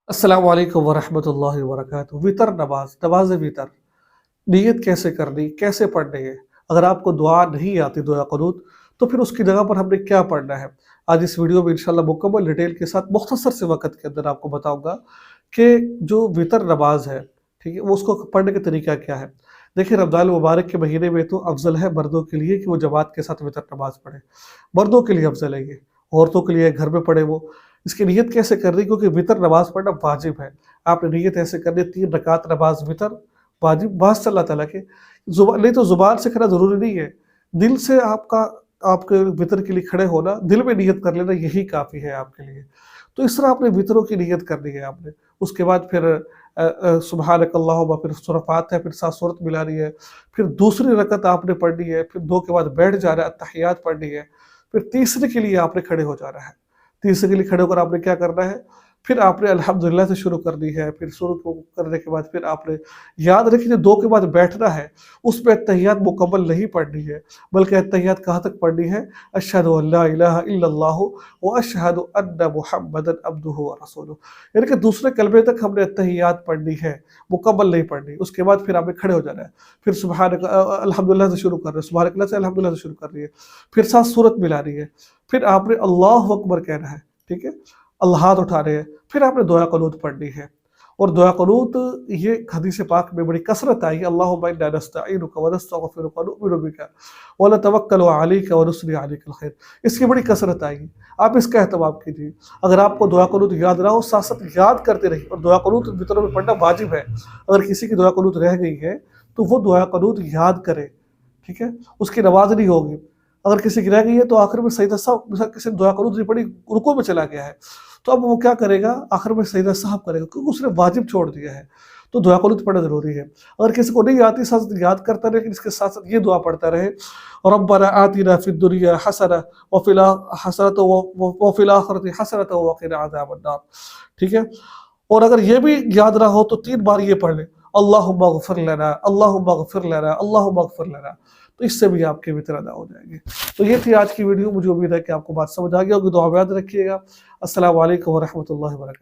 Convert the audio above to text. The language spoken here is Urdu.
السلام علیکم ورحمۃ اللہ وبرکاتہ۔ وطر نماز وطر نیت کیسے کرنی، کیسے پڑھنی ہے؟ اگر آپ کو دعا نہیں آتی، دعا قنوت، تو پھر اس کی جگہ پر ہم نے کیا پڑھنا ہے؟ آج اس ویڈیو میں انشاءاللہ مکمل ڈیٹیل کے ساتھ مختصر سے وقت کے اندر آپ کو بتاؤں گا کہ جو وطر نماز ہے، ٹھیک ہے، وہ اس کو پڑھنے کا طریقہ کیا ہے۔ دیکھیں، رمضان المبارک کے مہینے میں تو افضل ہے مردوں کے لیے کہ وہ جماعت کے ساتھ وطر نماز پڑھیں، مردوں کے لیے افضل ہے یہ، عورتوں کے لیے گھر میں پڑھے وہ۔ اس کی نیت کیسے کرنی؟ کیونکہ وطر نماز پڑھنا واجب ہے۔ آپ نے نیت ایسے کرنی، 3 رکعت نماز وطر واجب بس اللہ تعالیٰ کے زبان، نہیں تو زبان سے کھڑا ضروری نہیں ہے، دل سے آپ کے وطر کے لیے کھڑے ہونا، دل میں نیت کر لینا، یہی کافی ہے آپ کے لیے۔ تو اس طرح آپ نے وطروں کی نیت کرنی ہے آپ نے۔ اس کے بعد پھر سبحانک اللہم، پھر سورہ فاتحہ، پھر 7 سورت ملانی ہے، پھر دوسری رکعت آپ نے پڑھنی ہے، پھر 2 کے بعد بیٹھ جانا ہے، اتحیات پڑھنی ہے، پھر تیسرے کے لیے آپ نے کھڑے ہو جانا ہے۔ تیسرے کے لیے کھڑے ہو کر آپ نے کیا کرنا ہے؟ پھر آپ نے الحمدللہ سے شروع کرنی ہے، پھر شروع کرنے کے بعد پھر آپ نے یاد رکھیں جو 2 کے بعد بیٹھنا ہے، اس پہ اتحیات مکمل نہیں پڑھنی ہے، بلکہ اتحیات کہاں تک پڑھنی ہے؟ اشہد ان لا الہ الا اللہ واشہد ان محمدا عبدہ ورسولہ، یعنی کہ دوسرے کلمے تک ہم نے اتحیات پڑھنی ہے، مکمل نہیں پڑھنی۔ اس کے بعد پھر آپ نے کھڑے ہو جانا ہے، پھر سبحانک الحمدللہ سے شروع کر رہے ہیں، سبحانک اللہ سے الحمدللہ سے شروع کر رہی ہے، پھر 7 سورت ملانی ہے، پھر آپ نے اللہ اکبر کہنا ہے، ٹھیک ہے، اللہ ہاتھ اٹھا رہے ہیں، پھر آپ نے دعا قنوت پڑھنی ہے۔ اور دعا قنوت یہ حدیث پاک میں بڑی کثرت آئی ہے، اللہم انا نستعینک ونستغفرک ونؤمن بک ونتوکل علیک ونثنی علیک الخیر، اس کی بڑی کثرت آئی ہے، آپ اس کا اہتمام کیجیے۔ اگر آپ کو دعا قنوت یاد نہ ہو، ساتھ ساتھ یاد کرتے رہیے، اور دعا قنوت وطروں میں پڑھنا واجب ہے۔ اگر کسی کی دعا قنوت رہ گئی ہے تو وہ دعا قنوت یاد کرے، ٹھیک ہے، اس کی نماز نہیں ہوگی۔ اگر کسی کی رہ گئی ہے تو آخر میں سجدہ صاحب، مثلا کسی نے دعا قنوت نہیں پڑھی، رکوع میں چلا گیا ہے، تو اب وہ کیا کرے گا؟ آخر میں سجدہ صاحب کرے گا، کیونکہ اس نے واجب چھوڑ دیا ہے۔ تو دعا قنوت پڑھنا ضروری ہے۔ اگر کسی کو نہیں آتی، ساتھ ساتھ یاد کرتا رہے، لیکن اس کے ساتھ ساتھ یہ دعا پڑھتا رہے، ربنا آتنا فی الدنیا حسنہ وفی الآخرۃ حسنۃ وقنا عذاب النار، ٹھیک ہے۔ اور اگر یہ بھی یاد نہ ہو تو 3 بار یہ پڑھ لیں، اللہم اغفر لنا، اللہم اغفر لنا، اللہم اغفر لنا، تو اس سے بھی آپ کے وطر ادا ہو جائیں گے۔ تو یہ تھی آج کی ویڈیو، مجھے امید ہے کہ آپ کو بات سمجھ آ گئی ہوگی، دعا میں یاد رکھیے گا۔ السلام علیکم ورحمۃ اللہ وبرکاتہ۔